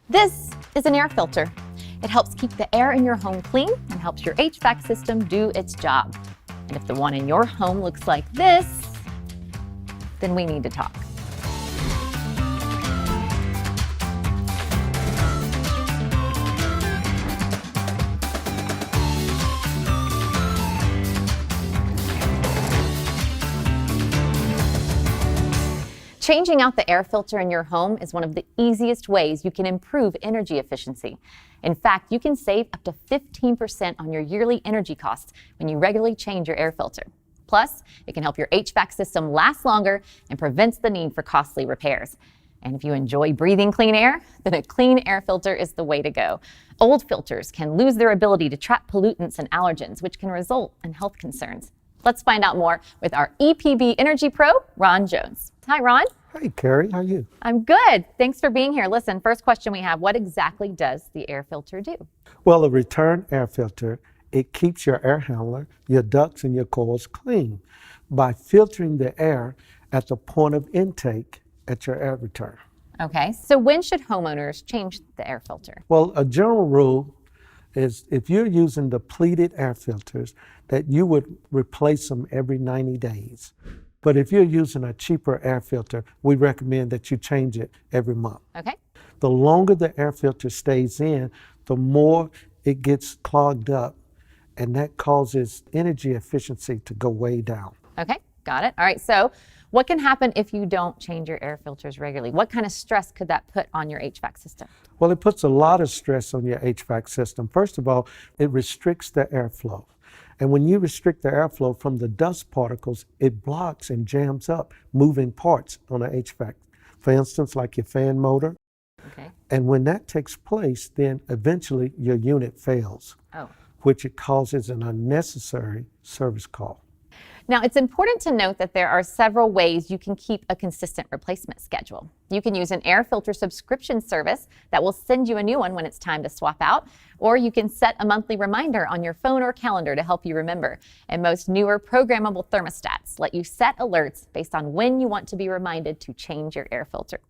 This is an air filter. It helps keep the air in your home clean and helps your HVAC system do its job. And if the one in your home looks like this, then we need to talk. Changing out the air filter in your home is one of the easiest ways you can improve energy efficiency. In fact, you can save up to 15% on your yearly energy costs when you regularly change your air filter. Plus, it can help your HVAC system last longer and prevents the need for costly repairs. And if you enjoy breathing clean air, then a clean air filter is the way to go. Old filters can lose their ability to trap pollutants and allergens, which can result in health concerns. Let's find out more with our EPB Energy Pro, Ron Jones. Hi, Ron. Hey, Carrie, how are you? I'm good. Thanks for being here. Listen, first question we have, what exactly does the air filter do? Well, a return air filter, it keeps your air handler, your ducts, and your coils clean by filtering the air at the point of intake at your air return. Okay, so when should homeowners change the air filter? Well, a general rule is if you're using depleted air filters, that you would replace them every 90 days. But if you're using a cheaper air filter, we recommend that you change it every month. Okay. The longer the air filter stays in, the more it gets clogged up, and that causes energy efficiency to go way down. Okay, got it. All right, so what can happen if you don't change your air filters regularly? What kind of stress could that put on your HVAC system? Well, it puts a lot of stress on your HVAC system. First of all, it restricts the airflow. And when you restrict the airflow from the dust particles, it blocks and jams up moving parts on an HVAC. For instance, like your fan motor. Okay. And when that takes place, then eventually your unit fails, which it causes an unnecessary service call. Now, it's important to note that there are several ways you can keep a consistent replacement schedule. You can use an air filter subscription service that will send you a new one when it's time to swap out, or you can set a monthly reminder on your phone or calendar to help you remember. And most newer programmable thermostats let you set alerts based on when you want to be reminded to change your air filter.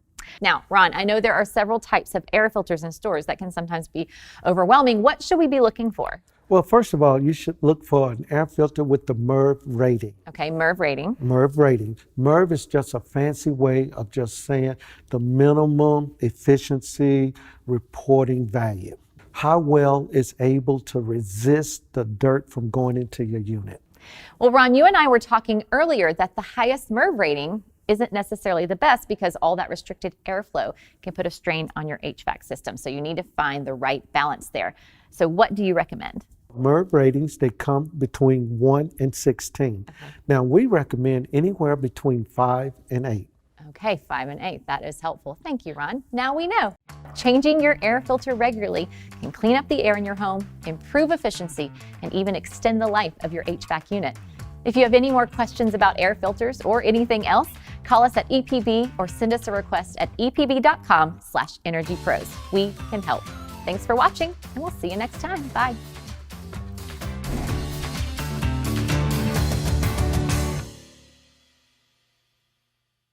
Now, Ron, I know there are several types of air filters in stores that can sometimes be overwhelming. What should we be looking for? Well, first of all, you should look for an air filter with the MERV rating. Okay, MERV rating. MERV rating. MERV is just a fancy way of just saying the minimum efficiency reporting value. How well it's able to resist the dirt from going into your unit. Well, Ron, you and I were talking earlier that the highest MERV rating isn't necessarily the best because all that restricted airflow can put a strain on your HVAC system. So you need to find the right balance there. So what do you recommend? MERV ratings, they come between 1 and 16. Okay. Now, we recommend anywhere between 5 and 8. Okay, 5 and 8. That is helpful. Thank you, Ron. Now we know. Changing your air filter regularly can clean up the air in your home, improve efficiency, and even extend the life of your HVAC unit. If you have any more questions about air filters or anything else, call us at EPB or send us a request at epb.com/energypros. We can help. Thanks for watching, and we'll see you next time. Bye.